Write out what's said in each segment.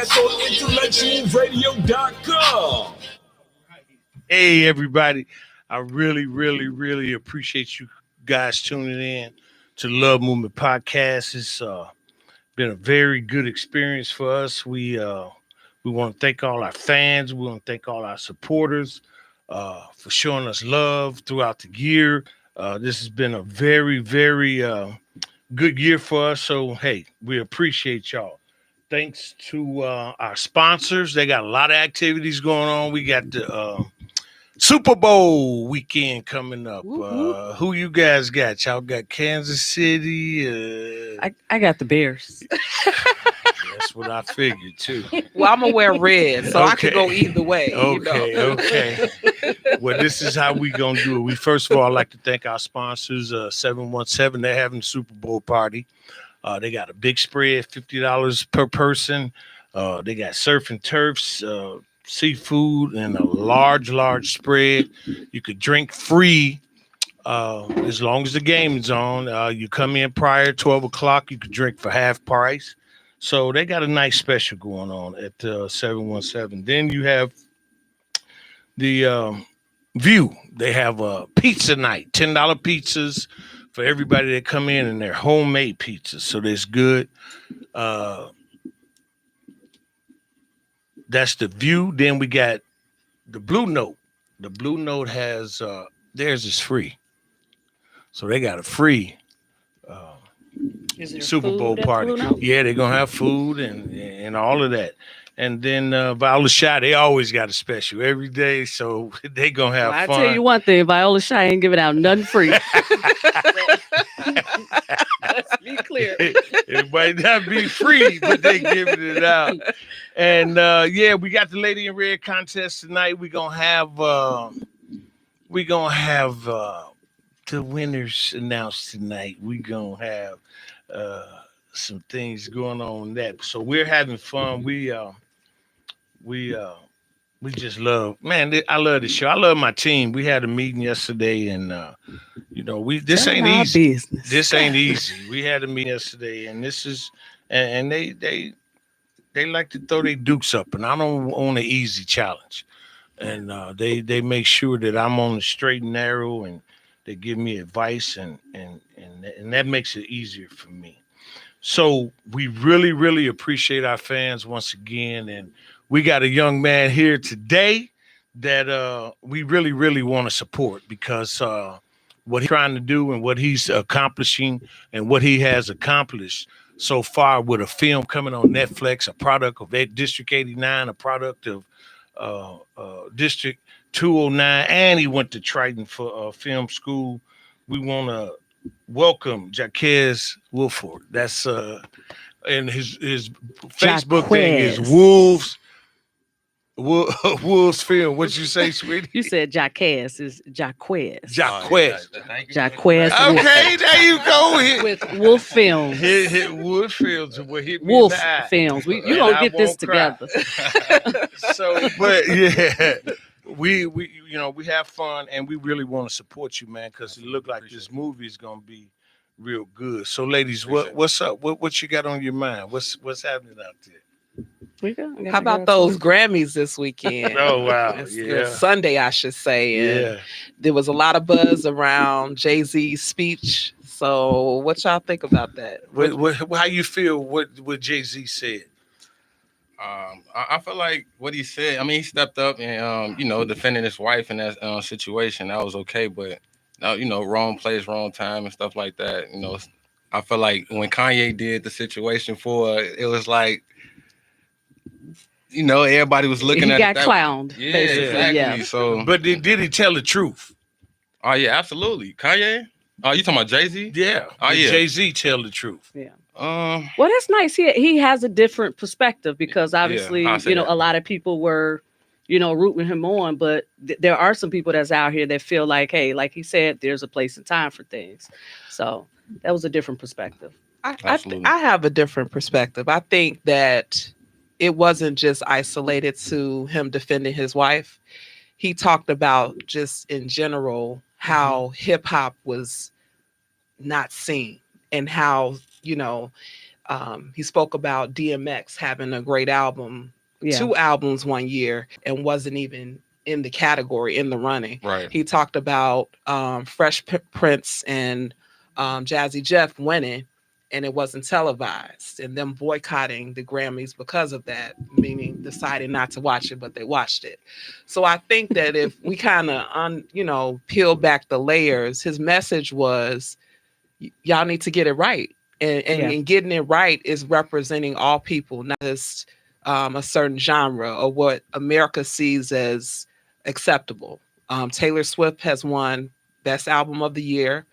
Podcast on IntellectualRadio.com. Hey, everybody. I really appreciate you guys tuning in to the Love Movement Podcast. It's been a very good experience for us. We want to thank all our fans. We want to thank all our supporters for showing us love throughout the year. This has been a very good year for us. So, hey, we appreciate y'all. Thanks to our sponsors. They got a lot of activities going on. We got the Super Bowl weekend coming up. Who you guys got? Y'all got Kansas City? I got the Bears. That's what I figured too. Well, I'm gonna wear red, so I could go either way. Okay. Well, this is how we gonna do it. We first of all like to thank our sponsors, 717. They're having a Super Bowl party. They got a big spread, $50 per person. They got surf and turfs, seafood, and a large spread. You could drink free as long as the game is on. You come in prior 12 o'clock, you could drink for half price. So they got a nice special going on at 717. Then you have the View. They have a pizza night, $10 pizzas for everybody that come in, and they're homemade pizzas. So that's good. That's the View. Then we got the Blue Note. The Blue Note has theirs is free. So they got a free Super Bowl party. Yeah, they're gonna have food and all of that. And then Viola Shy, they always got a special every day, so they gonna have fun. I tell you one thing, Viola Shy ain't giving out nothing free. Let's be clear. It might not be free, but they giving it out. And we got the Lady in Red contest tonight. We're gonna have the winners announced tonight. We're gonna have some things going on that. So we're having fun. We just love, man. I love the show. I love my team. We had a meeting yesterday, and this ain't easy. Business. This ain't easy. We had a meeting yesterday, and this is, and they like to throw their dukes up, and I don't want an easy challenge. And they make sure that I'm on the straight and narrow, and they give me advice, and that makes it easier for me. So we really appreciate our fans once again, and we got a young man here today that we really want to support because what he's trying to do and what he's accomplishing and what he has accomplished so far with a film coming on Netflix, a product of District 89, a product of District 209, and he went to Triton for film school. We want to welcome Jaquez Wolford. That's and his Facebook thing is Wolves Film. What'd you say, sweetie? You said Jaquez is Jaquez. Jaquez. Jaquez. Okay, there you go. With Wolf Films. Hit Wolf Films. Wolf Films. You gonna get this together. So, but yeah. We have fun, and we really want to support you, man, because it looked like this movie is gonna be real good. So, ladies, what's up? What you got on your mind? What's happening out there? How about those Grammys this weekend? Oh wow! It's Sunday, I should say. And there was a lot of buzz around Jay-Z's speech. So, what y'all think about that? How you feel? What Jay-Z said? I feel like what he said. I mean, he stepped up and defending his wife in that situation. That was okay, but wrong place, wrong time, and stuff like that. I feel like when Kanye did the situation it was like, everybody was looking at it. He got clowned. Yeah, basically. exactly. Yeah. So, but did he tell the truth? Oh yeah, absolutely. Kanye. Oh, you talking about Jay-Z? Yeah. Oh yeah. Jay-Z tell the truth. Yeah. Well, that's nice. He has a different perspective because obviously, a lot of people were, rooting him on, but there are some people that's out here that feel like, hey, like he said, there's a place and time for things. So that was a different perspective. I have a different perspective. I think that it wasn't just isolated to him defending his wife. He talked about just in general how hip hop was not seen and how, He spoke about DMX having a great album, 2 albums one year, and wasn't even in the category, in the running. Right. He talked about Fresh Prince and Jazzy Jeff winning, and it wasn't televised, and them boycotting the Grammys because of that, meaning deciding not to watch it, but they watched it. So I think that if we kind of peel back the layers, his message was, y'all need to get it right. And getting it right is representing all people, not just a certain genre or what America sees as acceptable. Taylor Swift has won Best Album of the Year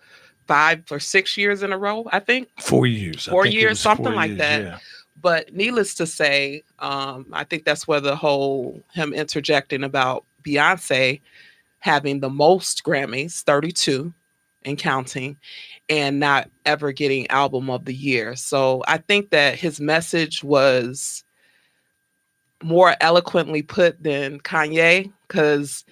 5 or 6 years in a row, I think. 4 years. 4 years, something like that. Yeah. But needless to say, I think that's where the whole him interjecting about Beyonce having the most Grammys, 32 and counting, and not ever getting Album of the Year. So I think that his message was more eloquently put than Kanye, because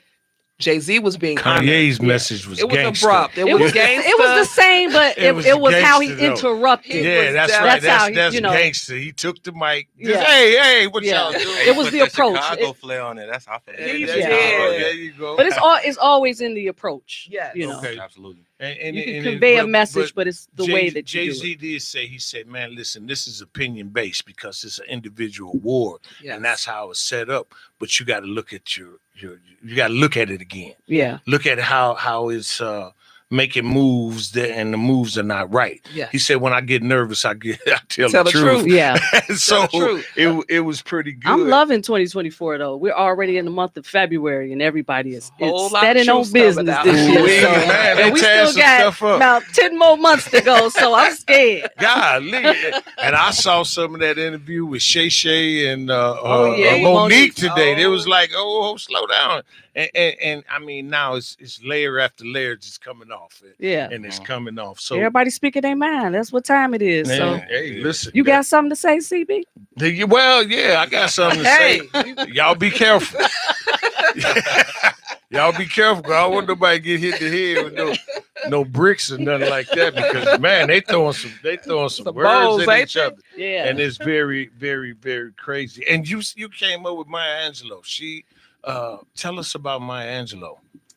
Jay-Z was being Kanye's honored. message was gangster. Abrupt. It was gangster. It was the same, but it was how he interrupted. Yeah, that's right. That's gangster. He took the mic. Just, hey, what y'all doing? It was the approach. Chicago flair on it. That's how I feel. There you go. But it's always in the approach. Yeah, Okay. Absolutely. And you can convey a message, but it's the way that you Jay-Z did say, he said, man, listen, this is opinion based because it's an individual award, and that's how it's set up. But you got to look at you got to look at it again. Yeah. Look at how it's making moves and the moves are not right. Yeah. He said, when I get nervous, I tell the truth. Yeah. So it was pretty good. I'm loving 2024 though. We're already in the month of February and everybody is steady on business this year. And we still got about 10 more months to go. So I'm scared. Golly. And I saw some of that interview with Shay and Monique today. They was like, slow down. And I mean, now it's layer after layer just coming off. And it's coming off. So everybody speaking their mind. That's what time it is. So hey, listen. You got something to say, CB? Well, yeah, I got something to say. Y'all be careful. Y'all be careful, because I don't want nobody to get hit in the head with no bricks or nothing like that, because man, they throwing some words at each other. Yeah. And it's very, very, very crazy. And you came up with Maya Angelou. She tell us about Maya Angelou.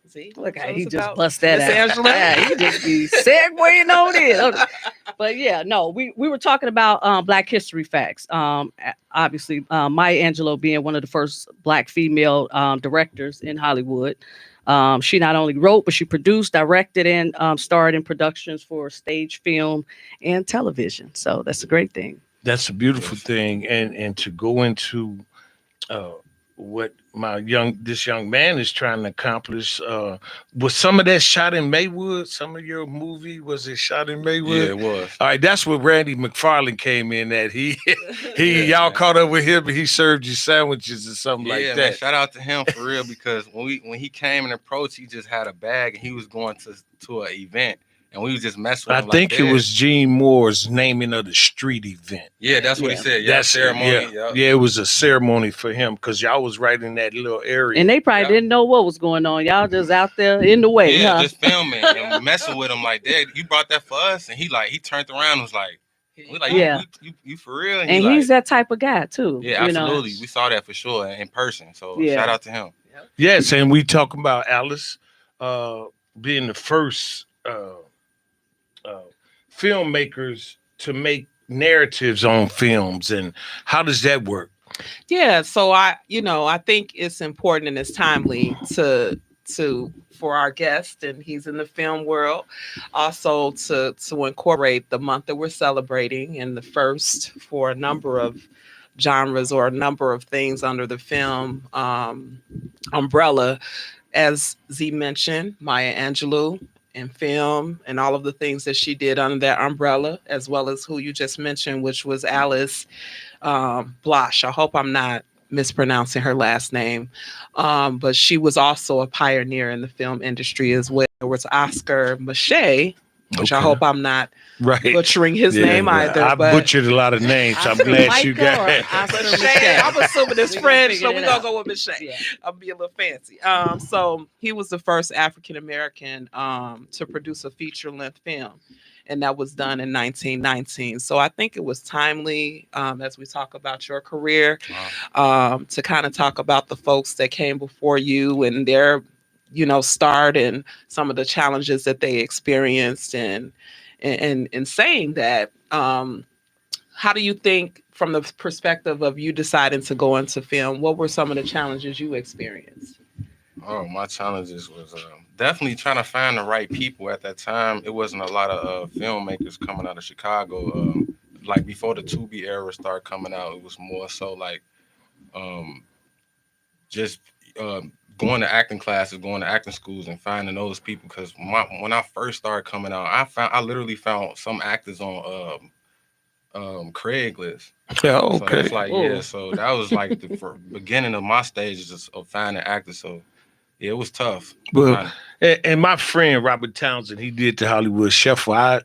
See, look how he just bust that out. Yeah, he just be segueing on it. But yeah, no, we were talking about Black History facts. Obviously, Maya Angelou being one of the first Black female directors in Hollywood. She not only wrote, but she produced, directed, and starred in productions for stage, film, and television. So that's a great thing. That's a beautiful thing, and to go into what this young man is trying to accomplish. Was some of that shot in Maywood? Some of your movie, was it shot in Maywood? Yeah, it was. All right, that's where Randy McFarlane came in at. Y'all caught up with him, but he served you sandwiches or something like that. Man, shout out to him for real, because when he came and approached, he just had a bag and he was going to an event. And we was just messing with him. I think it was Gene Moore's naming of the street event. Yeah, that's what he said. Yeah, ceremony. Yeah, it was a ceremony for him, because y'all was right in that little area. And they probably didn't know what was going on. Y'all just out there in the way. Yeah, just filming and messing with him like that. You brought that for us, and he turned around and was like, you for real? And he's that type of guy too. Yeah, absolutely. We saw that for sure in person. So shout out to him. Yes, and we talking about Alice being the first filmmakers to make narratives on films, and how does that work? Yeah, so I think it's important and it's timely for our guest, and he's in the film world, also to incorporate the month that we're celebrating, and the first for a number of genres or a number of things under the film umbrella. As Z mentioned, Maya Angelou in film and all of the things that she did under that umbrella, as well as who you just mentioned, which was Alice Bloch. I hope I'm not mispronouncing her last name. But she was also a pioneer in the film industry as well. There was Oscar Micheaux, which I hope I'm not butchering his name either. I butchered a lot of names. I'm glad you got it. I'm assuming it's French, so we're going to go with Micheaux. Yeah. I'll be a little fancy. So he was the first African-American to produce a feature-length film. and that was done in 1919. So I think it was timely, as we talk about your career, to kind of talk about the folks that came before you and their, start and some of the challenges that they experienced, and saying that. How do you think, from the perspective of you deciding to go into film, what were some of the challenges you experienced? Oh, my challenges was definitely trying to find the right people at that time. It wasn't a lot of filmmakers coming out of Chicago. Like before the Tubi era started coming out, it was more so like um, just going to acting classes, going to acting schools, and finding those people. Because when I first started coming out, I literally found some actors on Craigslist. Yeah, So okay. that's like, yeah. So that was like the beginning of my stages of finding actors. So yeah, it was tough. Well, and my friend Robert Townsend, he did the Hollywood Shuffle. I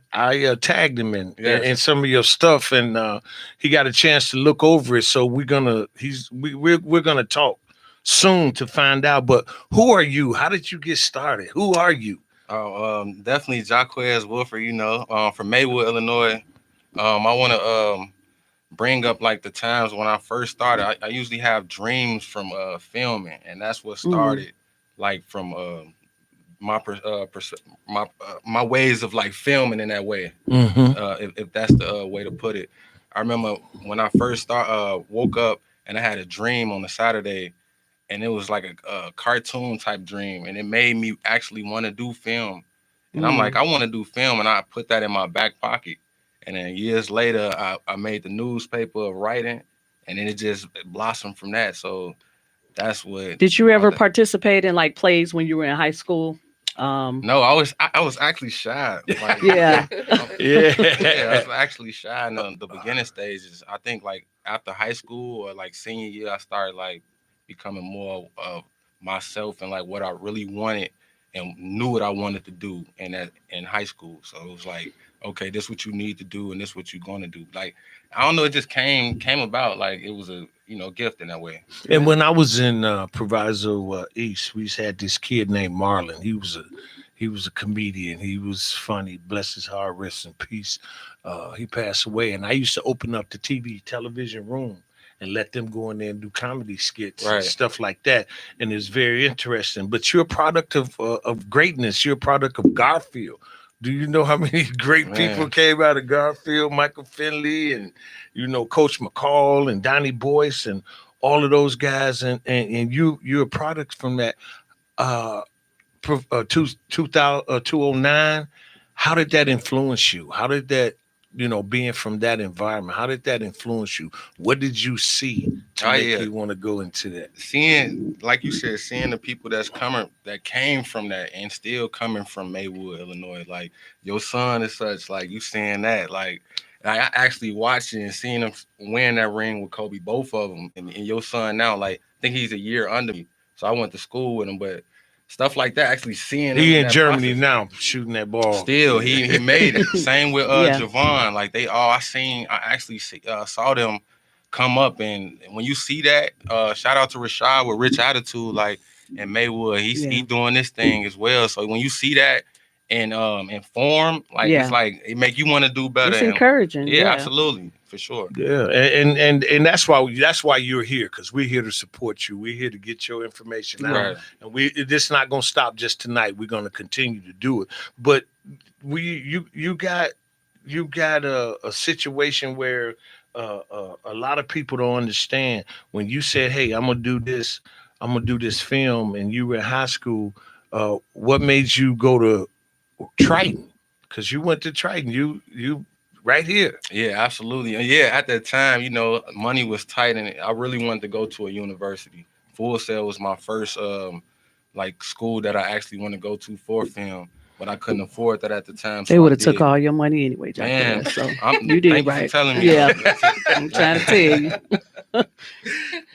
tagged him in some of your stuff, and he got a chance to look over it. So we're gonna talk soon to find out. But who are you? How did you get started? Who are you? Oh, definitely Jaquez Wolford. From Maywood, Illinois. I want to bring up like the times when I first started. I usually have dreams from filming, and that's what started like from my my ways of like filming in that way. If that's the way to put it. I remember when I first woke up and I had a dream on a Saturday, and it was like a cartoon type dream, and it made me actually want to do film. And I'm like, I want to do film, and I put that in my back pocket. And then years later, I made the newspaper of writing, and then it just blossomed from that. So that's what. Did you ever participate in like plays when you were in high school? No, I was actually shy. Like, Yeah. I was actually shy in the beginning stages. I think like after high school or like senior year, I started like becoming more of myself and like what I really wanted and knew what I wanted to do in high school. So it was like, okay, this is what you need to do and this is what you're gonna do. Like I don't know, it just came about. Like it was a gift in that way. And when I was in Proviso East, we had this kid named Marlon. He was a comedian. He was funny. Bless his heart, rest in peace. He passed away, and I used to open up the television room and let them go in there and do comedy skits and stuff like that. And it's very interesting. But you're a product of greatness. You're a product of Garfield. Do you know how many great people came out of Garfield? Michael Finley and Coach McCall and Donnie Boyce and all of those guys, and you're a product from that 2009. How did that influence you? How did that, being from that environment, how did that influence you? What did you see to make you want to go into that? Seeing, like you said, seeing the people that came from that and still coming from Maywood, Illinois. Like your son is such, like you seeing that, like I actually watching and seeing him win that ring with Kobe, both of them, and your son now, like I think he's a year under me, so I went to school with him, but stuff like that, actually seeing him in Germany process. Now shooting that ball. Still, he made it. Same with Javon. Like I actually saw them come up, and when you see that, shout out to Rashad with Rich Attitude, like in Maywood, he doing this thing as well. So when you see that and form, like it's like it make you want to do better. It's encouraging. Yeah, absolutely. For sure. Yeah, and that's why you're here, because we're here to support you. We're here to get your information out, and this is not going to stop just tonight. We're going to continue to do it. But you got a situation where a lot of people don't understand. When you said, "Hey, I'm gonna do this film," and you were in high school, what made you go to Triton? Because you went to Triton. You right here. Yeah, absolutely. And yeah, at that time, money was tight, and I really wanted to go to a university. Full Sail was my first like school that I actually want to go to for film, but I couldn't afford that at the time. They would have took all your money anyway, Jack. Man, so you did right. For telling me. Yeah, I'm trying to tell you.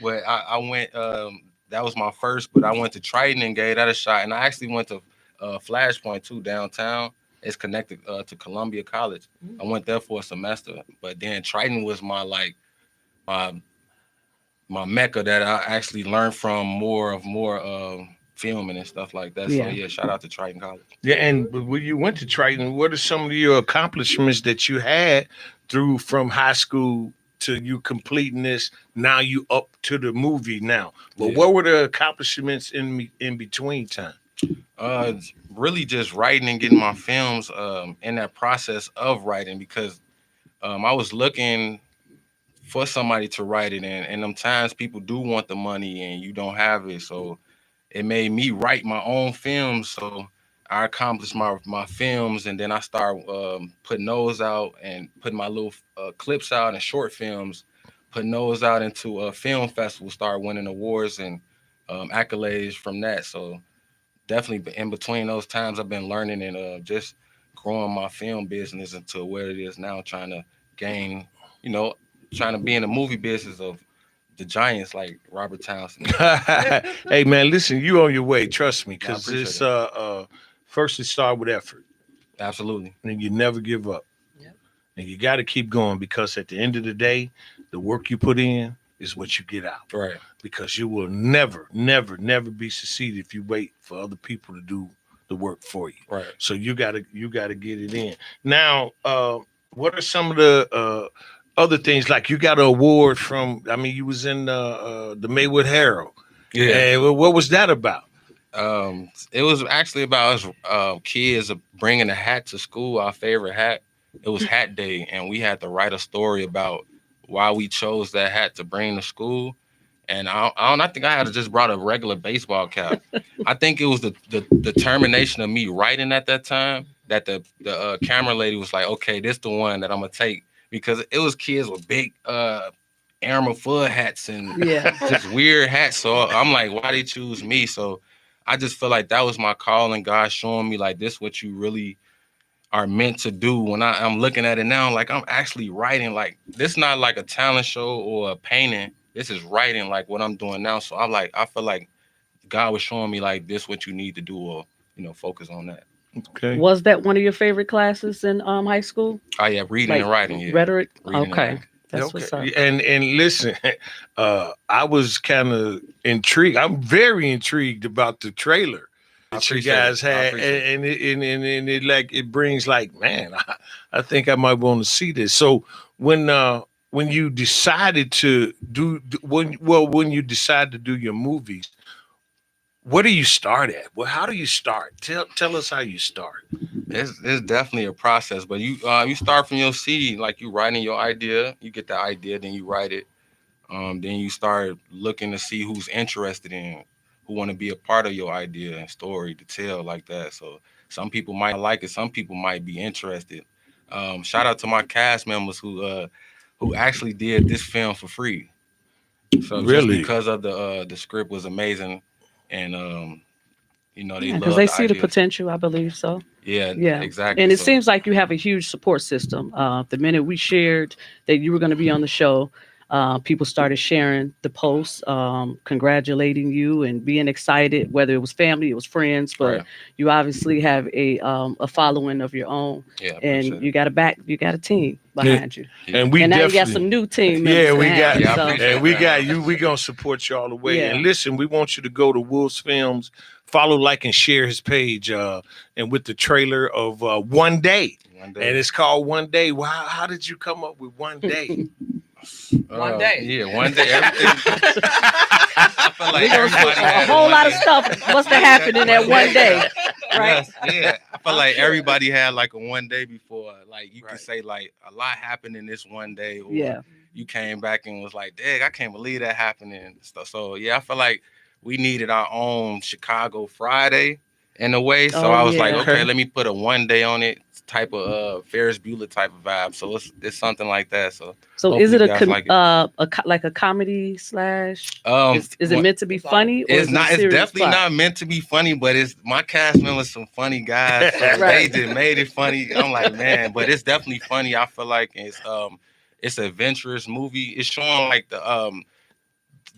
But I went. That was my first, but I went to Triton and gave that a shot, and I actually went to Flashpoint too downtown. It's connected to Columbia College. I went there for a semester, but then Triton was my mecca that I actually learned from more filming and stuff like that. So yeah, shout out to Triton College. Yeah, and when you went to Triton, what are some of your accomplishments that you had through from high school to you completing this? Now you up to the movie now. But what were the accomplishments in between time? Really just writing and getting my films in that process of writing, because I was looking for somebody to write it in, and sometimes people do want the money and you don't have it. So it made me write my own films. So I accomplished my films, and then I start putting those out and putting my little clips out and short films, putting those out into a film festival, start winning awards and accolades from that. So definitely in between those times, I've been learning and just growing my film business into where it is now, trying to gain, trying to be in the movie business of the giants like Robert Townsend. Hey man, listen, you on your way. Trust me, because it's first it start with effort. Absolutely, and you never give up. Yep. And you got to keep going, because at the end of the day, the work you put in is what you get out. Right. Because you will never, never, never be succeeded if you wait for other people to do the work for you. Right. So you gotta get it in. Now, what are some of the other things? Like you got an award from, you was in the Maywood Herald. Yeah. And what was that about? It was actually about us kids bringing a hat to school, our favorite hat. It was Hat Day, and we had to write a story about why we chose that hat to bring to school. And I think I had just brought a regular baseball cap. I think it was the determination of me writing at that time that the camera lady was like, okay, this the one that I'm gonna take, because it was kids with big Armour Fudd hats and just weird hats. So I'm like, why they choose me? So I just feel like that was my calling, God showing me like this what you really are meant to do. When I'm looking at it now, like I'm actually writing, like this not like a talent show or a painting. This is writing like what I'm doing now. So I feel like God was showing me like this what you need to do, or focus on that. Okay. Was that one of your favorite classes in high school? Oh yeah, reading and writing. Yeah. Rhetoric. Reading okay. That's what's up. And listen, I was kind of intrigued. I'm very intrigued about the trailer that you guys had, and it like it brings like, man, I think I might want to see this. So when you decided to when you decide to do your movies, what do you start at? Well, how do you start? Tell us how you start. It's definitely a process, but you start from your seed, like you writing your idea. You get the idea, then you write it. Then you start looking to see who's interested in, who want to be a part of your idea and story to tell like that. So some people might like it, some people might be interested. Shout out to my cast members who actually did this film for free. So really, just because of the script was amazing, and they love because they see the potential. I believe so. Yeah, exactly. And it seems like you have a huge support system. The minute we shared that you were going to be on the show, people started sharing the posts, congratulating you and being excited, whether it was family, it was friends, but you obviously have a following of your own. Yeah, and you got a team behind you. And now you got some new team members. We got you. We gonna support you all the way. And listen, we want you to go to Wolves Films, follow, like, and share his page, and with the trailer of One Day. And it's called One Day. Well, how did you come up with One Day? One day. Yeah, one day. Everything. I feel like a whole lot of stuff must have happened in that one day, right? Yeah, I feel like everybody had like a one day before. Like you can say like a lot happened in this one day. Or you came back and was like, "Dang, I can't believe that happened," and stuff. So yeah, I feel like we needed our own Chicago Friday in a way. So I was like, okay, let me put a one day on it, type of Ferris Bueller type of vibe. So it's something like that. So is it like a comedy slash? Is it meant to be funny? Or it's not. It's definitely not meant to be funny. But it's my cast members, some funny guys. So they just made it funny. I'm like, man, but it's definitely funny. I feel like it's an adventurous movie. It's showing like the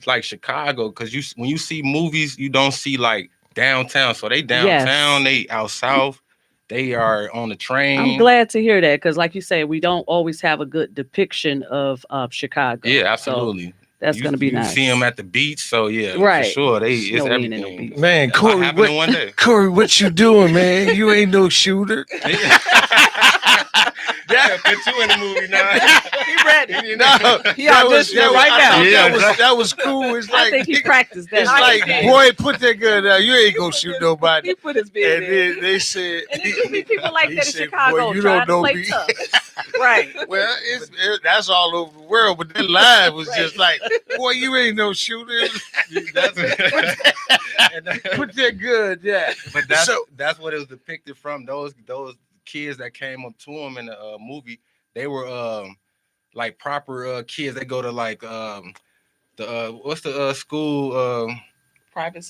like Chicago, because when you see movies, you don't see like downtown. So they downtown, they out south, they are on the train. I'm glad to hear that, because like you say, we don't always have a good depiction of Chicago. Yeah, absolutely. So That's gonna be nice. You see them at the beach, so yeah, right. for sure. It's everything. In the beach. Man, Corey, one day. Corey, what you doing, man? You ain't no shooter. Yeah, put you in the movie now. He ready. No, He auditioning right now. Yeah, that was cool. It's like I think he practiced that. It's like, boy, put that gun down. You ain't gonna shoot nobody. He put his bid And in. then they said, and then you meet people like he that in said, Chicago boy, you trying don't know to play me. tough. Right. Well, that's all over the world, but that line was just like, boy, you ain't no shooter. Put that gun down. But that's what it was depicted from. Those kids that came up to him in the movie, they were like proper kids. They go to like what's the school? Private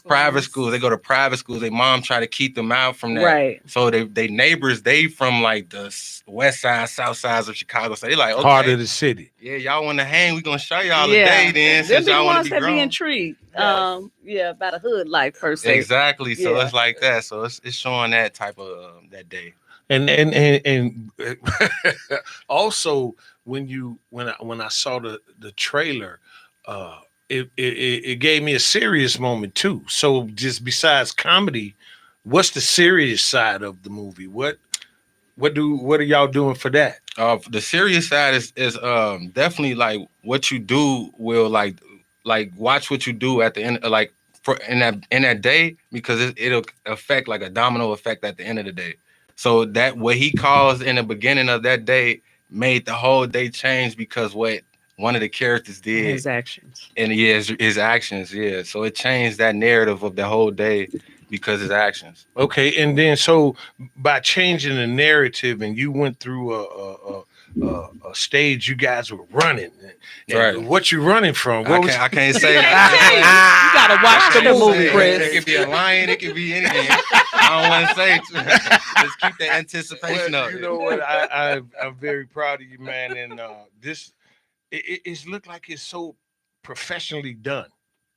schools. They go to private schools. Their mom try to keep them out from that. Right. So they neighbors, they from like the west side, south sides of Chicago. So they like, okay, Heart of the city. Yeah, y'all want to hang? We gonna show y'all today then. Since y'all want to be grown. Be intrigued. About a hood life per se. Exactly. So it's like that. So it's showing that type of that day. And also when I saw the trailer, it gave me a serious moment too. So just besides comedy, what's the serious side of the movie? What are y'all doing for that? The serious side is definitely like what you do will like watch what you do at the end, like in that day, because it'll affect like a domino effect at the end of the day. So that what he caused in the beginning of that day made the whole day change because what one of the characters did. His actions. And his actions, yeah. So it changed that narrative of the whole day because his actions. Okay, and then so by changing the narrative and you went through a stage, you guys were running. Right. What you running from? I can't say that. You gotta watch the movie, Chris. It could be a lion. It could be anything. I don't want to say. Just keep the anticipation up. You know what? I'm very proud of you, man. And this it's looked like it's so professionally done.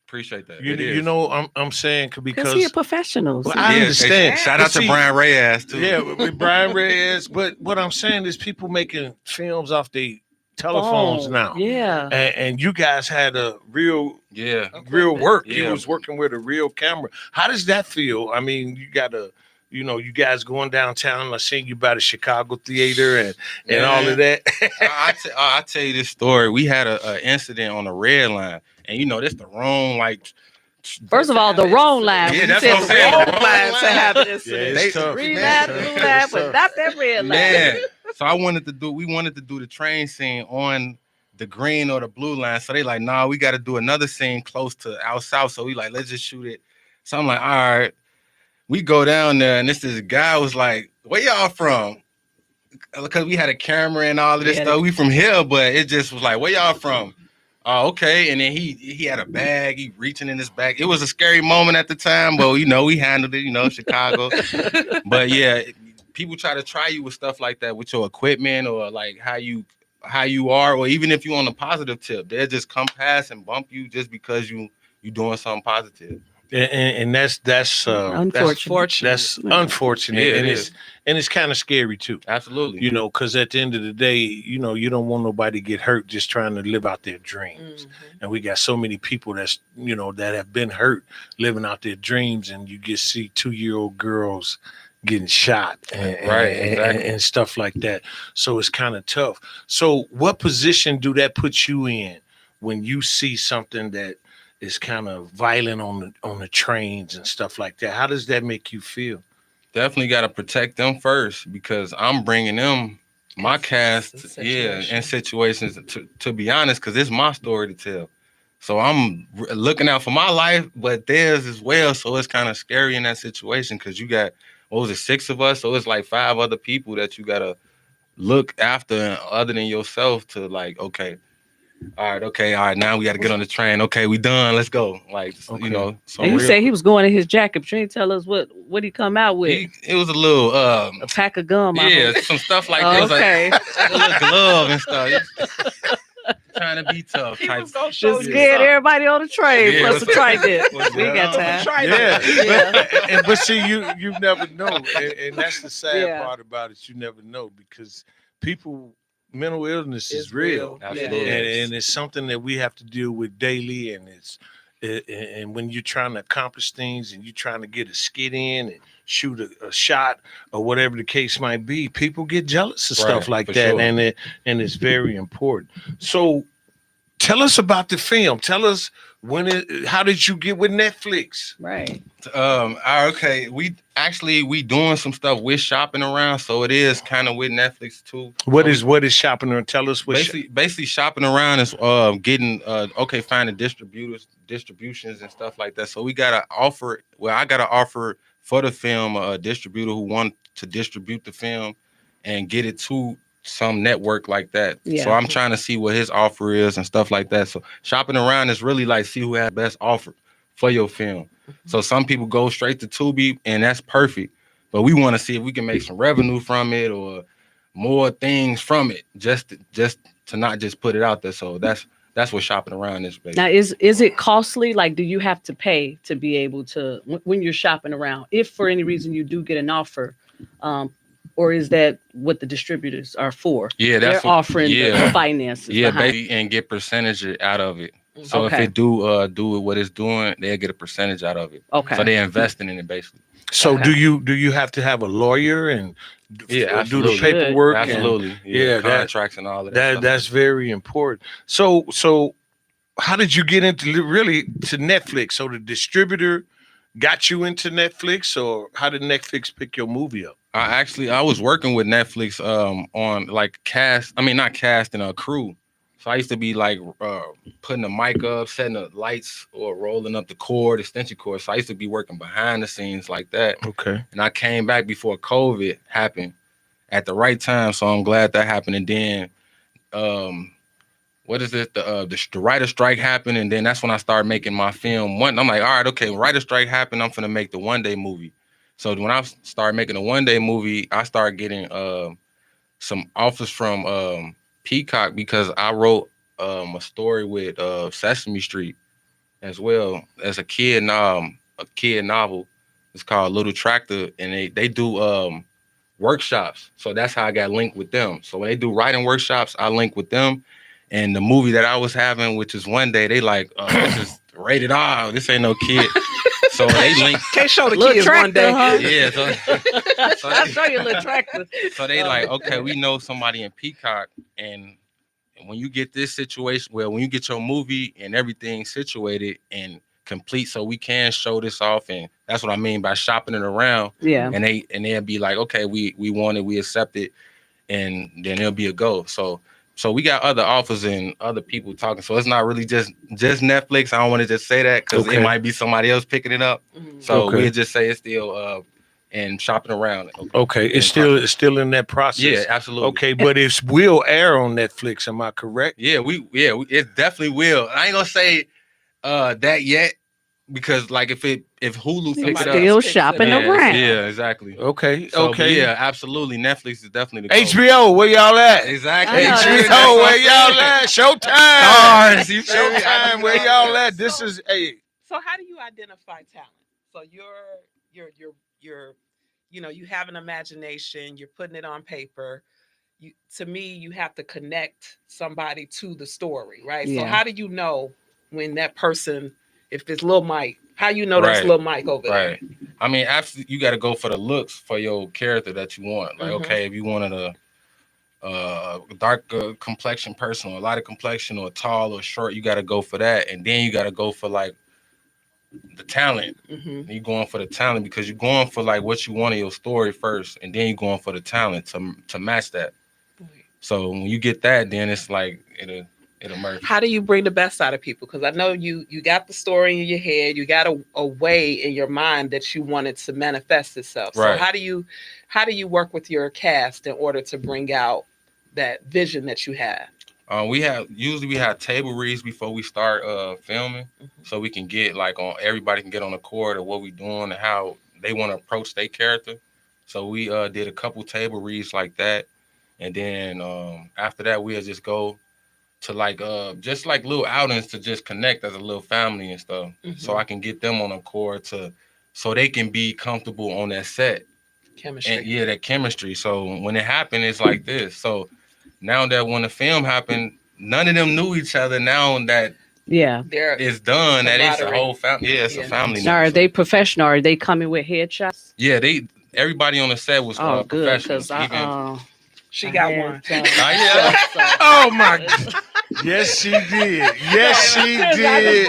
Appreciate that. You know, I'm saying because he's a professional. Well, I understand. Shout out to Brian Reyes too. Yeah, with Brian Reyes. But what I'm saying is people making films off their telephones now. Yeah. And you guys had a real work. Yeah. You was working with a real camera. How does that feel? I mean, you got to, you guys going downtown. I seen you by the Chicago Theater and all of that. I'll tell you this story. We had an incident on the red line. And this the wrong First of all, the wrong line. Yeah, that's what I'm saying. The wrong line to have this. It's tough. Green line, blue line, but not that red line. Man, so we wanted to do the train scene on the green or the blue line. So they like, nah, we got to do another scene close to out south. So we like, let's just shoot it. So I'm like, all right. We go down there, and this guy was like, where y'all from? Because we had a camera and all of this stuff. We from here, but it just was like, where y'all from? Oh, okay. And then he had a bag. He reaching in his bag. It was a scary moment at the time, but we handled it. Chicago. But yeah, people try you with stuff like that with your equipment or like how you are, or even if you on a positive tip, they'll just come past and bump you just because you doing something positive. And that's unfortunate. That's unfortunate, Yeah, and it's kind of scary too. Absolutely, because at the end of the day, you don't want nobody to get hurt just trying to live out their dreams. Mm-hmm. And we got so many people that's that have been hurt living out their dreams, and you get see 2-year-old girls getting shot and stuff like that. So it's kind of tough. So what position do that put you in when you see something that is kind of violent on the trains and stuff like that? How does that make you feel? Definitely got to protect them first because I'm bringing them my cast, in situations to be honest, because it's my story to tell. So I'm looking out for my life, but theirs as well. So it's kind of scary in that situation because you got 6 of us, so it's like 5 other people that you gotta look after other than yourself to like, okay. All right. Now we got to get on the train. Okay, we done. Let's go. Like, So and you said he was going in his jacket, but you didn't tell us what he come out with. It was a little a pack of gum. Some stuff like that. Okay. Like a little glove and stuff. Trying to be tough. Just scared everybody on the train. Plus the trident. We ain't got time. Yeah. But see, you never know, and that's the sad part about it. You never know because people mental illness is real. Absolutely. And it's something that we have to deal with daily. And and when you're trying to accomplish things and you're trying to get a skit in and shoot a shot or whatever the case might be, people get jealous of stuff like that. Sure. And it's very important. So tell us about the film. Tell us how did you get with Netflix? Right. Okay. We doing some stuff with Shopping Around, so it is kind of with Netflix too. What is Shopping Around? Tell us what. Basically, Shopping Around is getting finding distributions and stuff like that. So we got to offer. Well, I got to offer for the film a distributor who want to distribute the film and get it to some network like that. Yeah. So I'm trying to see what his offer is and stuff like that. So Shopping Around is really like see who has best offer for your film. So some people go straight to Tubi and that's perfect. But we want to see if we can make some revenue from it or more things from it just to not just put it out there. So that's what Shopping Around is basically. Now, is it costly? Like, do you have to pay to be able to, when you're shopping around, if for any reason you do get an offer, or is that what the distributors are for? Yeah, they're offering the finances. Yeah, baby, and get percentage out of it. So if it do what it's doing, they'll get a percentage out of it. Okay. So they're investing in it basically. So do you have to have a lawyer and do the paperwork? Absolutely. And, contracts and all of that. That's very important. So how did you get into to Netflix? So the distributor got you into Netflix, or how did Netflix pick your movie up? I was working with Netflix on like casting a crew. So I used to be like putting the mic up, setting the lights, or rolling up the cord, extension cord. So I used to be working behind the scenes like that. Okay. And I came back before COVID happened at the right time. So I'm glad that happened. And then what is it? The writer strike happened, and then that's when I started making my film. I'm like, all right, okay, when writer strike happened, I'm gonna make the one-day movie. So when I started making a one-day movie, I started getting some offers from Peacock because I wrote a story with Sesame Street as well as a kid novel. It's called Little Tractor, and they do workshops. So that's how I got linked with them. So when they do writing workshops, I link with them. And the movie that I was having, which is One Day, they like, this is rated R. This ain't no kid. So they link. Can't show the kids One Day. Huh? Yeah. So I'll show you a little tractor. So they like, okay, we know somebody in Peacock, and when you get this situation, when you get your movie and everything situated and complete, so we can show this off, and that's what I mean by shopping it around. Yeah. And they'll be like, okay, we want it, we accept it, and then it'll be a go. So we got other offers and other people talking. So it's not really just Netflix. I don't want to just say that because it might be somebody else picking it up. Mm-hmm. So we'll just say it's still and shopping around. Okay, it's still in that process. Yeah, absolutely. Okay, but it will air on Netflix. Am I correct? Yeah, it definitely will. I ain't gonna say that yet because like if Hulu picks it up, still shopping around. Yeah, exactly. Okay. Yeah, absolutely. Netflix is definitely the HBO. Where y'all at? Exactly. HBO. Where y'all at? Showtime. Showtime. Where y'all at? This is So how do you identify talent? So you're you have an imagination. You're putting it on paper. To me, you have to connect somebody to the story, right? Yeah. So how do you know when that person? If it's Lil Mike, how you know that's Lil Mike over there? Right. I mean, absolutely, you got to go for the looks for your character that you want. Like, okay, if you wanted a dark complexion person, or a lighter complexion, or tall or short, you got to go for that. And then you got to go for like the talent. Mm-hmm. You're going for the talent because you're going for like what you want in your story first, and then you're going for the talent to match that. Right. So when you get that, then it's like it'll merge. How do you bring the best out of people? Because I know you got the story in your head, you got a way in your mind that you want it to manifest itself. Right. So how do you work with your cast in order to bring out that vision that you have? We have table reads before we start filming, so we can get everybody can get on the chord of what we're doing and how they want to approach their character. So we did a couple table reads like that, and then after that we'll just go to just like little outings to just connect as a little family and stuff. So I can get them on a chord so they can be comfortable on that set. Chemistry. And that chemistry. So when it happened, it's like this. So now that when the film happened, none of them knew each other. Now that it's done, that it's a whole family. Yeah, it's a family. Now, are they professional? Are they coming with headshots? Yeah, everybody on the set was good, professional. She got one. Oh my God. Yes, she did. Yes, she did.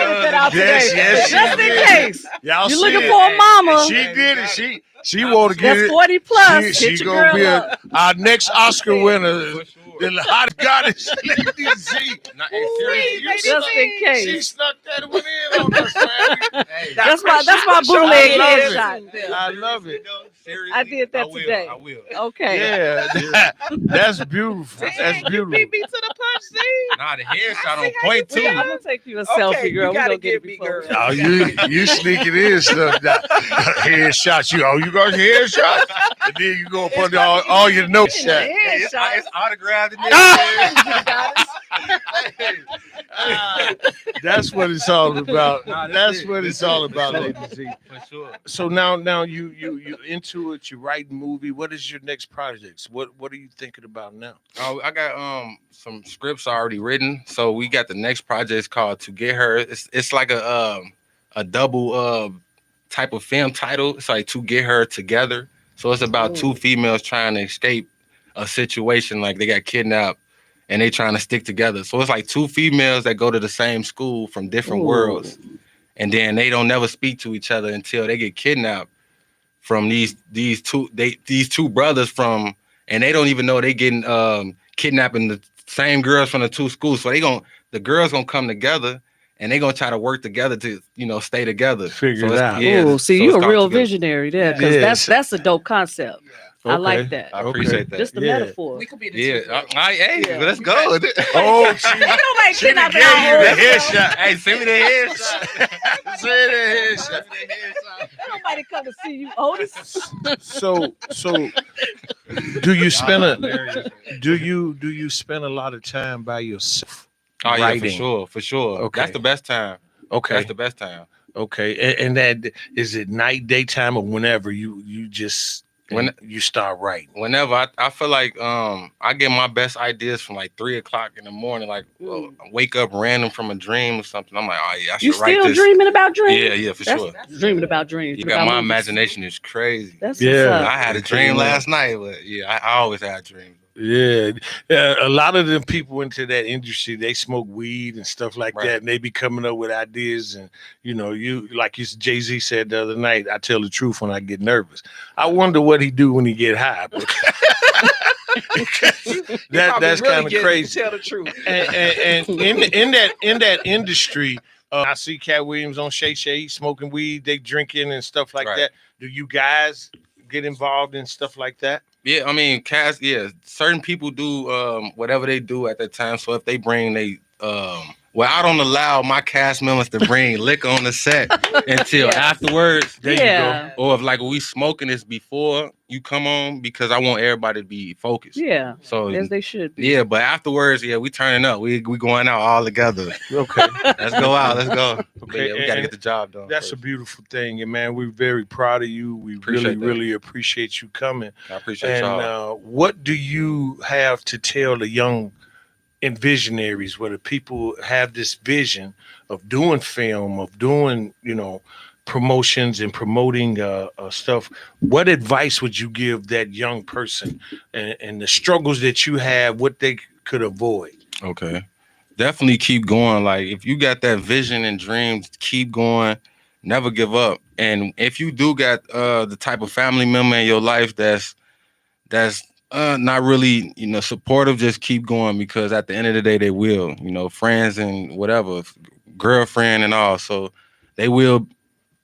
Yes, just in case. Y'all you're looking for a mama. She did it. She want to get it. That's 40 plus. She gonna be our next Oscar winner. The hot goddess Lady Z. Just in case. She snuck that one in on us, man. That's my bootleg headshot. I love it. I did that today. I will. Okay. Yeah, that's beautiful. That's beautiful. Beat me to the punch, see? Nah, the headshot on point too. I'm gonna take you a selfie, girl. You gotta get it me, before. girl. Oh, you sneaking in stuff. Headshots. You got headshots, and then you go put all your notes. It's autographed. That's what it's all about. That's what it's all about, Lady Z. For sure. So now you into it. You writing movie. What is your next projects? What are you thinking about now? Oh, I got some scripts already written. So we got the next project called To Get Her. It's like a double type of film title. It's like To Get Her Together. So it's about two females trying to escape a situation, like they got kidnapped and they trying to stick together. So it's like two females that go to the same school from different worlds, and then they don't never speak to each other until they get kidnapped from these two brothers from, and they don't even know they getting kidnapping the same girls from the two schools. So the girls gonna come together and they gonna try to work together to stay together. Figure it out. Yeah, see, you're a real visionary there, because that's a dope concept. Okay. I like that. I appreciate that. Just the metaphor. We could be the hey, let's go. Oh, she gave you the headshot. Hey, send me the headshot. Send the headshot. Nobody come to see you, Otis. So do you spend a lot of time by yourself? Oh yeah, writing? for sure. Okay. That's the best time. Okay. That's the best time. Okay. And that is it night, daytime, or whenever you just when you start writing? Whenever I feel like I get my best ideas from like 3:00 in the morning. Like I wake up random from a dream or something. I'm like, oh yeah, I should write this. You still dreaming about dreams? Yeah, for sure. Dreaming about dreams. You got my imagination is crazy. That's I had a dream last night, but yeah, I always had dreams. Yeah, a lot of them people into that industry, they smoke weed and stuff like that, and they be coming up with ideas. And you like Jay-Z said the other night, I tell the truth when I get nervous. I wonder what he do when he get high. That's kind of crazy. Tell the truth. And in that industry, I see Cat Williams on Shay Shay smoking weed, they drinking and stuff like that. Do you guys get involved in stuff like that? Yeah, I mean, certain people do whatever they do at that time. So if they bring I don't allow my cast members to bring liquor on the set until afterwards. There you go. Or if we smoking this before you come on, because I want everybody to be focused. Yeah. So as they should be. Yeah, but afterwards, we turning up. We going out all together. Okay. Let's go out. Let's go. Okay. We gotta get the job done. That's first. a beautiful thing, and man, we're very proud of you. We really appreciate you coming. I appreciate y'all. And what do you have to tell the young and visionaries, where the people have this vision of doing film, of doing, promotions and promoting stuff? What advice would you give that young person and the struggles that you have, what they could avoid? Okay. Definitely keep going. Like, if you got that vision and dreams, keep going. Never give up. And if you do got the type of family member in your life that's not really, supportive, just keep going, because at the end of the day, they will, friends and whatever, girlfriend and all. So they will,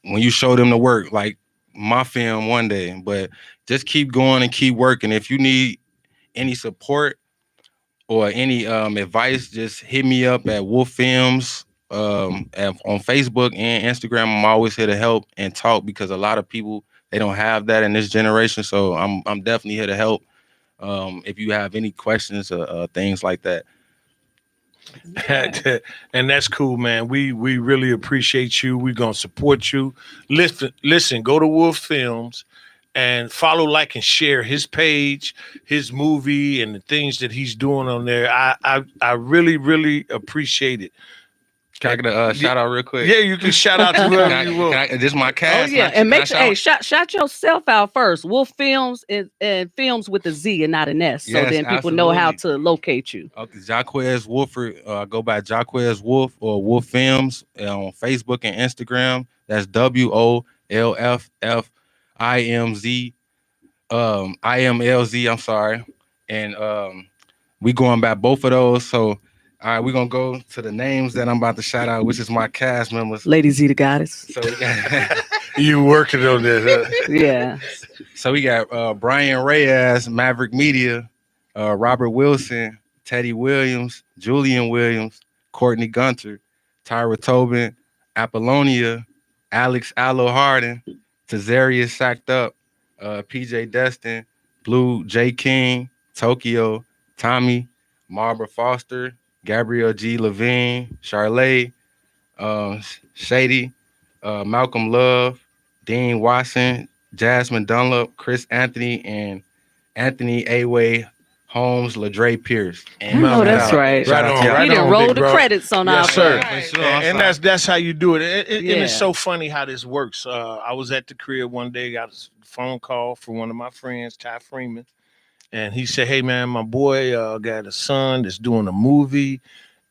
when you show them the work, like my film one day. But just keep going and keep working. If you need any support or any advice, just hit me up at Wolf Films on Facebook and Instagram. I'm always here to help and talk, because a lot of people, they don't have that in this generation. So I'm definitely here to help. If you have any questions or things like that. And that's cool, man. We really appreciate you. We're gonna support you. Listen, go to Wolf Films and follow, like, and share his page, his movie, and the things that he's doing on there. I really, really appreciate it. Can I get a shout out real quick? Yeah, you can shout out to whoever you want. This is my cast. Oh yeah, and make sure, shout yourself out first. Wolf Films and films with a Z and not an S, so then people know how to locate you. Okay, Jaquez Wolford. Go by Jaquez Wolf or Wolf Films on Facebook and Instagram. That's WOLFFIMZ. IMLZ. I'm sorry, and we going by both of those. So. All right, we're going to go to the names that I'm about to shout out, which is my cast members. Lady Z the Goddess. So you working on this, huh? Yeah. So we got Brian Reyes, Maverick Media, Robert Wilson, Teddy Williams, Julian Williams, Courtney Gunter, Tyra Tobin, Apollonia, Alex Allo Harden, Tazarius Sacked Up, PJ Destin, Blue J King, Tokyo, Tommy, Barbara Foster, Gabrielle G. Levine, Charlay, Shady, Malcolm Love, Dean Watson, Jasmine Dunlop, Chris Anthony, and Anthony Away Holmes, Ladre Pierce. And that's right. Right on. You didn't roll the credits on our sir. Right. And that's how you do it. And it's so funny how this works. I was at the crib one day, got a phone call from one of my friends, Ty Freeman. And he said, "Hey man, my boy got a son that's doing a movie,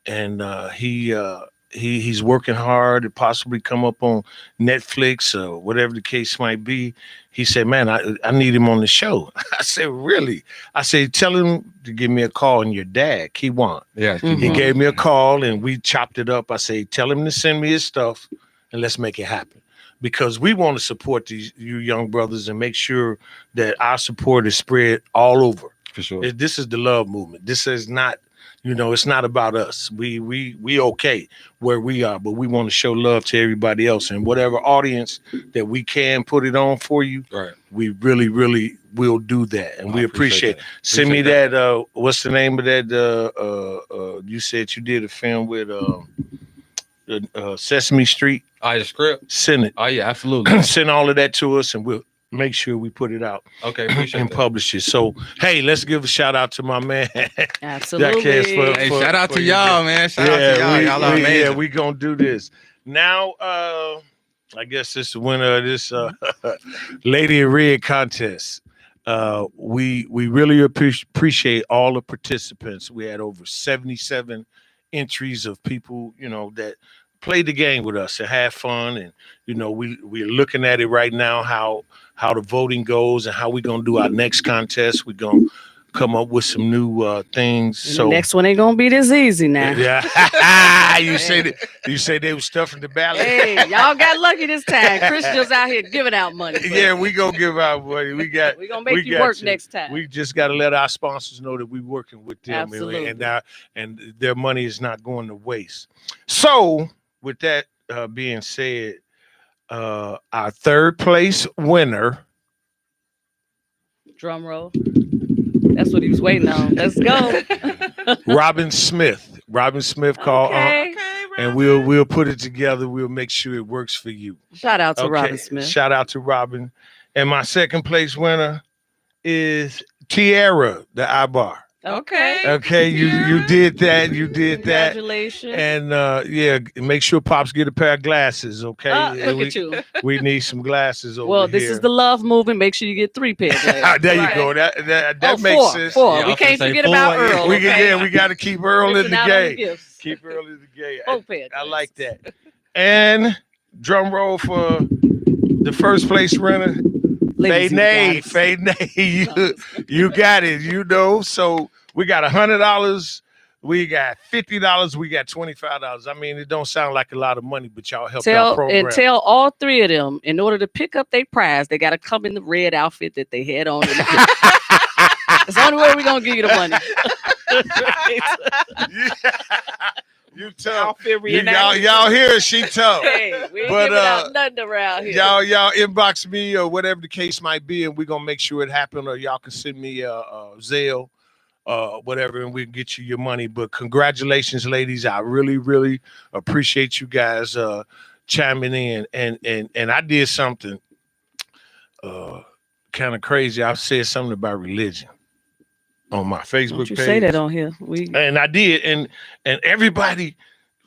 and he's working hard to possibly come up on Netflix or whatever the case might be." He said, "Man, I need him on the show." I said, "Really?" I said, "Tell him to give me a call." And your dad, Keywan, he gave me a call, and we chopped it up. I said, "Tell him to send me his stuff, and let's make it happen." Because we want to support you young brothers and make sure that our support is spread all over. For sure. This is the love movement. This is not, it's not about us. We okay where we are, but we want to show love to everybody else. And whatever audience that we can put it on for you, right, we really, really will do that. And we appreciate it. Send me that. What's the name of that? You said you did a film with Sesame Street. The script. Send it. Oh yeah, absolutely. Send all of that to us, and we'll make sure we put it out. Okay, appreciate and that. Publish it. So hey, let's give a shout out to my man. Absolutely. Shout out to y'all, man. Shout out to y'all. Y'all are amazing. Yeah, we gonna do this now. I guess this is the winner of this Lady in Red contest. We really appreciate all the participants. We had over 77 entries of people, that played the game with us and had fun. And, we're looking at it right now, how the voting goes and how we're going to do our next contest. We're going to come up with some new things. So the next one ain't going to be this easy now. Yeah. You say they were stuffing the ballot. Hey, y'all got lucky this time. Chris just out here giving out money. Yeah, we going to give out money. We're going to make you work next time. We just got to let our sponsors know that we're working with them. Absolutely. And their money is not going to waste. So with that being said, our third place winner. Drum roll. That's what he was waiting on. Let's go. Robin Smith. Robin Smith called. And we'll put it together. We'll make sure it works for you. Shout out to Robin Smith. Shout out to Robin. And my second place winner is Tiara, the iBar. Okay, you did that. Congratulations. And make sure Pops get a pair of glasses, okay? Look at you. We need some glasses over here. Well, this is the love movement. Make sure you get 3 pairs. There you go. That makes sense. 4. Yeah, we can't forget about Earl. We got to keep Earl in the game. Keep Earl in the game. 4 pairs. I like that. And drum roll for the first place winner. Faye Nay, you got it, So we got $100, we got $50, we got $25. I mean, it don't sound like a lot of money, but y'all helped our program. And tell all 3 of them, in order to pick up their prize, they got to come in the red outfit that they had on. It's the only way we're going to give you the money. You tough. Y'all hear she tough. Hey, we ain't giving out nothing around here. Y'all inbox me or whatever the case might be, and we're gonna make sure it happens, or y'all can send me a Zelle, whatever, and we can get you your money. But congratulations, ladies. I really, really appreciate you guys chiming in. And I did something. kind of crazy. I've said something about religion on my Facebook Don't you page. say that on here. And I did, and everybody,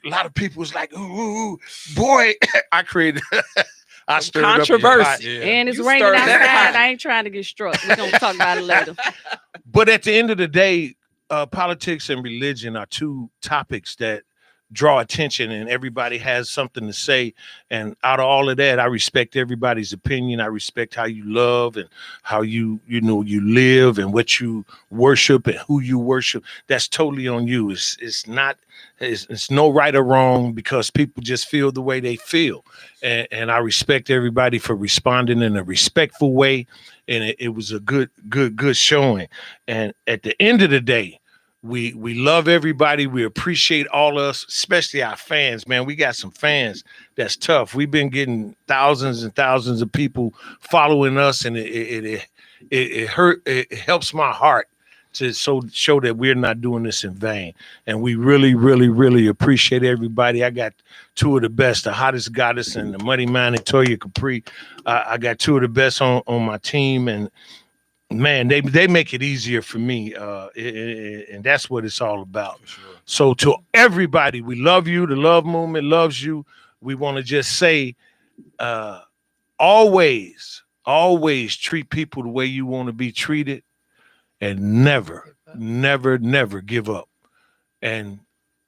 a lot of people was like, ooh, boy, I created I stirred controversy. up and it's You raining stirred outside. that pot. I ain't trying to get struck. We're gonna talk about it later. But at the end of the day, politics and religion are two topics that draw attention, and everybody has something to say. And out of all of that, I respect everybody's opinion. I respect how you love and how you live and what you worship and who you worship. That's totally on you. It's no right or wrong, because people just feel the way they feel. And I respect everybody for responding in a respectful way. And it was a good showing. And at the end of the day, we love everybody. We appreciate all of us, especially our fans, man. We got some fans that's tough. We've been getting thousands and thousands of people following us, and it helps my heart to show that we're not doing this in vain. And we really, really, really appreciate everybody. I got two of the best, the hottest goddess and the money man and Toya Capri. I got two of the best on my team, and man, they make it easier for me, and that's what it's all about. Sure. So to everybody, we love you. The Love Movement loves you. We want to just say, always treat people the way you want to be treated, and never give up. And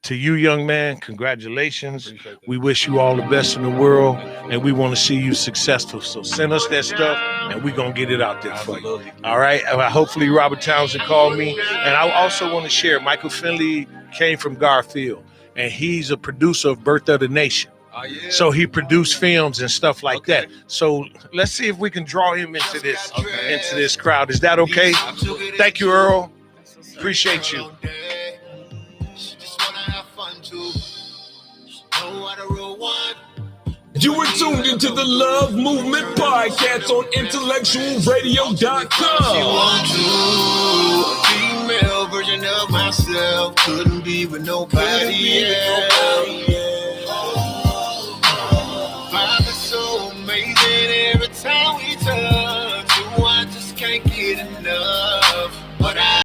to you, young man, congratulations. We wish you all the best in the world, and we want to see you successful. So send us that stuff, and we're going to get it out there for you. All right? Hopefully Robert Townsend called me. And I also want to share, Michael Finley came from Garfield, and he's a producer of Birth of the Nation. Yeah. So he produced films and stuff like that. So let's see if we can draw him into this crowd. Is that okay? Thank you, Earl. Appreciate you. You were tuned into the Love Movement Podcast on IntellectualRadio.com. You want to female version of myself, couldn't be with nobody else. Find it so amazing every time we touch. You, I just can't get enough. But